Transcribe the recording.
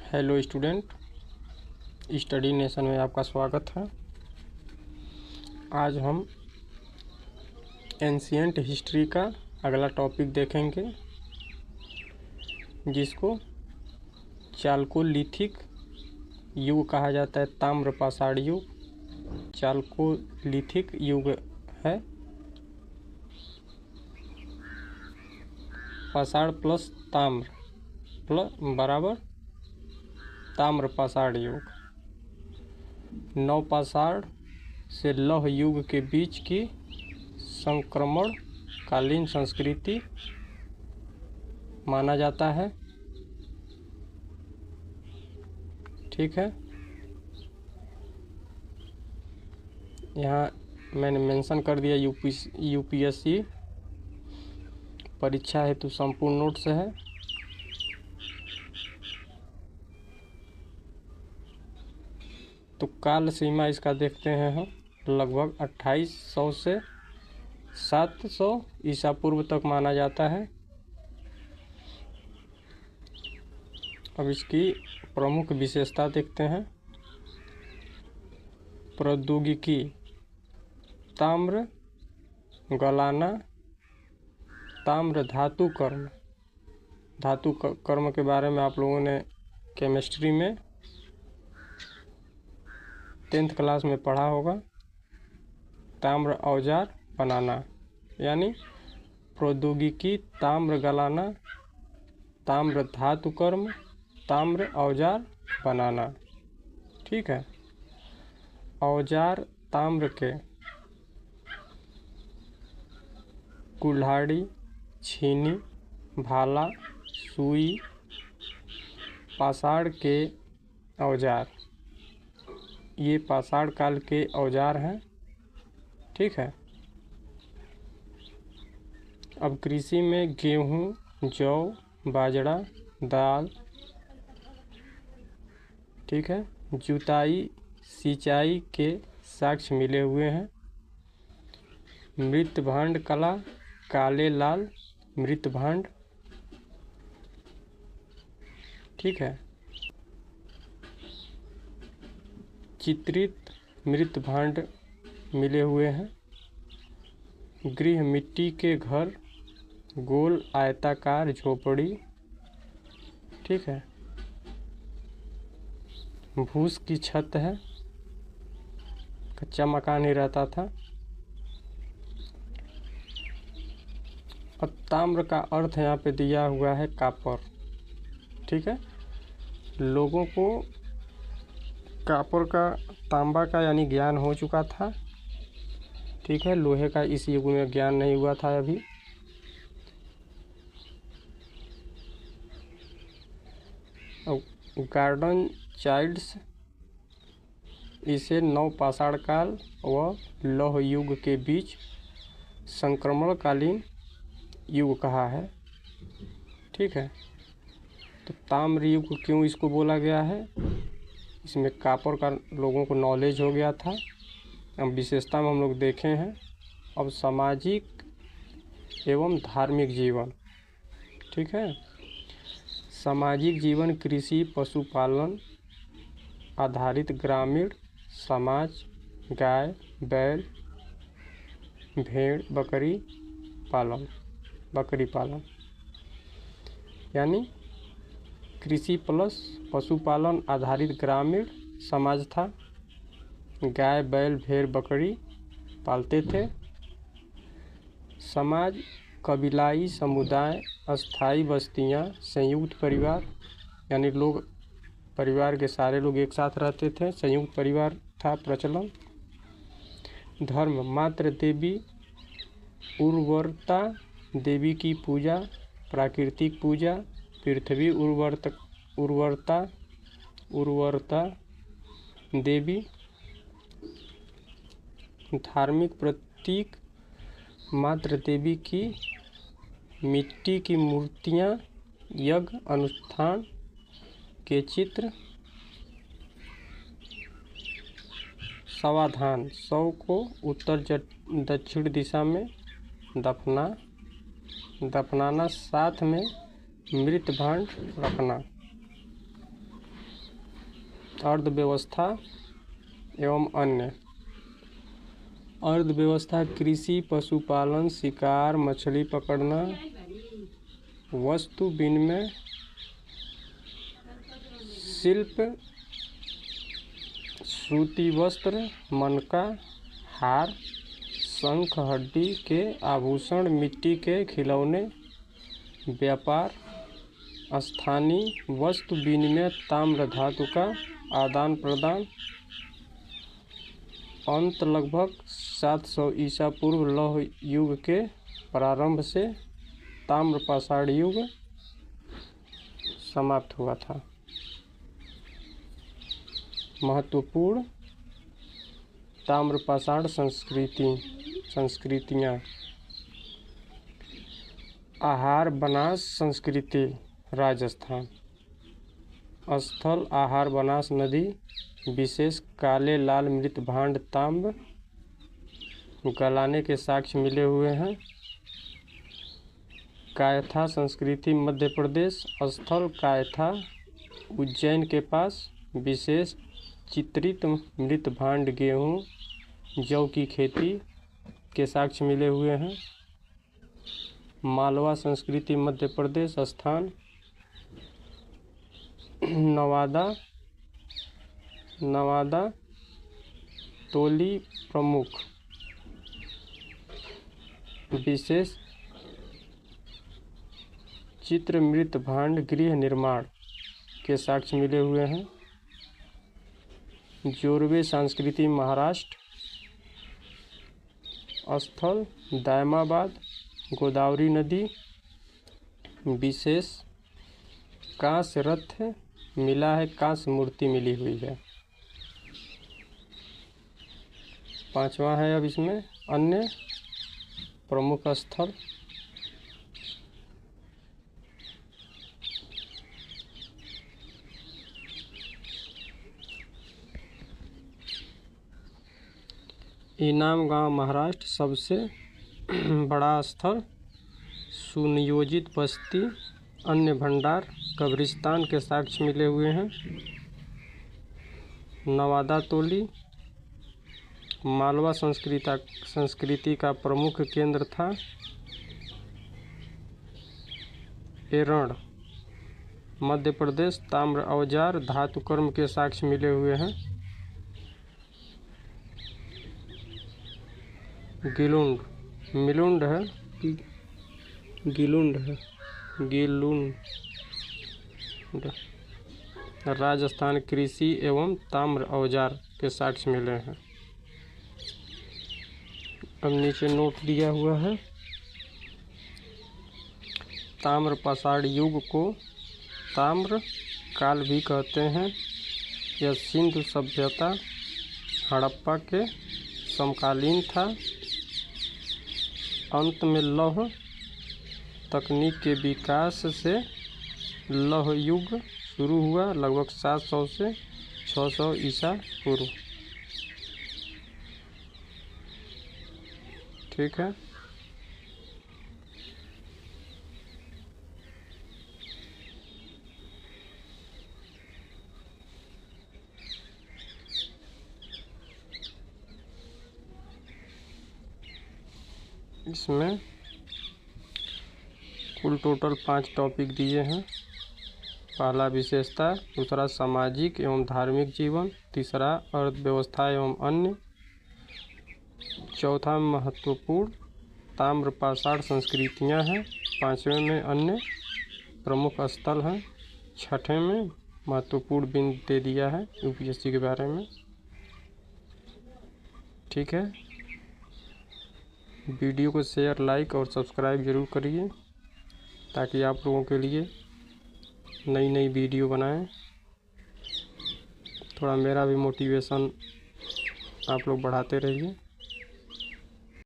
Hello student, study nation में आपका स्वागत है। आज हम एंशिएंट हिस्ट्री का अगला टॉपिक देखेंगे, जिसको चालकोलिथिक युग कहा जाता है। ताम्र पाषाण युग चालकोलिथिक युग है। पाषाण प्लस ताम्र बराबर ताम्र पाषाण युग। नवपाषाण से लौह युग के बीच की संक्रमण कालीन संस्कृति माना जाता है। ठीक है, यहाँ मैंने मेंशन कर दिया यूपीएससी परीक्षा हेतु संपूर्ण नोट्स है। तो काल सीमा इसका देखते हैं हम, लगभग 2800 से 700 ईसा पूर्व तक माना जाता है। अब इसकी प्रमुख विशेषता देखते हैं। प्रौद्योगिकी, ताम्र गलाना, ताम्र धातु कर्म के बारे में आप लोगों ने केमिस्ट्री में 10th क्लास में पढ़ा होगा। ताम्र औजार बनाना, यानी प्रौद्योगिकी ताम्र गलाना, ताम्र धातु कर्म, ताम्र औजार बनाना। ठीक है, औजार ताम्र के कुल्हाड़ी, छीनी, भाला, सुई। पाषाण के औजार, ये पाषाण काल के औजार हैं। ठीक है, अब कृषि में गेहूँ, जौ, बाजरा, दाल। ठीक है, जुताई, सिंचाई के साक्ष्य मिले हुए हैं। मृतभांड कला, काले लाल मृतभांड। ठीक है, चित्रित मृतभांड मिले हुए हैं। गृह मिट्टी के घर, गोल आयताकार झोपड़ी। ठीक है, भूस की छत है, कच्चा मकान ही रहता था। अब ताम्र का अर्थ यहाँ पे दिया हुआ है कापर। ठीक है, लोगों को कापर का, तांबा का यानी ज्ञान हो चुका था। ठीक है, लोहे का इस युग में ज्ञान नहीं हुआ था अभी। गार्डन चाइल्ड्स इसे नवपाषाण काल व लौह युग के बीच संक्रमणकालीन युग कहा है। ठीक है, तो ताम्र युग क्यों इसको बोला गया है? इसमें कापर का लोगों को नॉलेज हो गया था। अब विशेषता में हम लोग देखे हैं। अब सामाजिक एवं धार्मिक जीवन। ठीक है, सामाजिक जीवन कृषि पशुपालन आधारित ग्रामीण समाज, गाय बैल भेड़ बकरी पालन, यानी कृषि प्लस पशुपालन आधारित ग्रामीण समाज था। गाय बैल भेड़ बकरी पालते थे। समाज कबीलाई समुदाय, अस्थाई बस्तियां, संयुक्त परिवार, यानी लोग परिवार के सारे लोग एक साथ रहते थे। संयुक्त परिवार था प्रचलन। धर्म, मात्र देवी, उर्वरता देवी की पूजा, प्राकृतिक पूजा, पृथ्वी उर्वरता देवी। धार्मिक प्रतीक, मात्र देवी की मिट्टी की मूर्तियाँ, यज्ञ अनुष्ठान के चित्र। समाधान, शव को उत्तर दक्षिण दिशा में दफनाना, साथ में मृत भांड रखना। अर्थव्यवस्था एवं अन्य। अर्थव्यवस्था कृषि, पशुपालन, शिकार, मछली पकड़ना, वस्तु विनिमय, शिल्प, सूती वस्त्र, मनका, हार, शंख, हड्डी के आभूषण, मिट्टी के खिलौने, व्यापार, स्थानीय वस्तु विनिमय, ताम्र धातु का आदान प्रदान। अंत लगभग 700 ईसा पूर्व लौह युग के प्रारंभ से ताम्र पाषाण युग समाप्त हुआ था। महत्वपूर्ण ताम्र पाषाण संस्कृतियाँ। आहार बनास संस्कृति राजस्थान। स्थल आहार बनास नदी, विशेष काले लाल मृत भांड ताम्र गलाने के साक्ष्य मिले हुए हैं। कायथा संस्कृति मध्य प्रदेश। स्थल कायथा उज्जैन के पास, विशेष चित्रित मृत भांड गेहूँ जौ की खेती के साक्ष्य मिले हुए हैं। मालवा संस्कृति मध्य प्रदेश। स्थान नवादा तोली प्रमुख, विशेष चित्र मृत भांड गृह निर्माण के साक्ष्य मिले हुए हैं। जोरवे संस्कृति महाराष्ट्र। स्थल दायमाबाद गोदावरी नदी, विशेष कांस्य रथ मिला है, कांस्य मूर्ति मिली हुई है। 5वां है अब इसमें अन्य प्रमुख स्थल। इनाम गांव महाराष्ट्र। सबसे बड़ा स्थल सुनियोजित बस्ती, अन्य भंडार, कब्रिस्तान के साक्ष्य मिले हुए हैं। नवादा तोली मालवा संस्कृति का प्रमुख केंद्र था। एरण मध्य प्रदेश, ताम्र औजार धातु कर्म के साक्ष्य मिले हुए हैं। गिलुंड मिलुंड है, गिलुंड है, गिलुंड राजस्थान कृषि एवं ताम्र औजार के साक्ष्य मिले हैं। अब नीचे नोट दिया हुआ है। ताम्र पाषाण युग को ताम्र काल भी कहते हैं। यह सिंधु सभ्यता हड़प्पा के समकालीन था। अंत में लौह तकनीक के विकास से लौह युग शुरू हुआ, लगभग 700 से 600 ईसा पूर्व। ठीक है। इसमें कुल टोटल 5 टॉपिक दिए हैं। पहला विशेषता, दूसरा सामाजिक एवं धार्मिक जीवन, तीसरा अर्थव्यवस्था एवं अन्य, चौथा महत्वपूर्ण ताम्र पाषाण संस्कृतियाँ हैं, 5वें में अन्य प्रमुख स्थल हैं, 6ठे में महत्वपूर्ण बिंदु दे दिया है यूपीएससी के बारे में। ठीक है। वीडियो को शेयर, लाइक और सब्सक्राइब ज़रूर करिए ताकि आप लोगों के लिए नई नई वीडियो बनाएं। थोड़ा मेरा भी मोटिवेशन आप लोग बढ़ाते रहिए।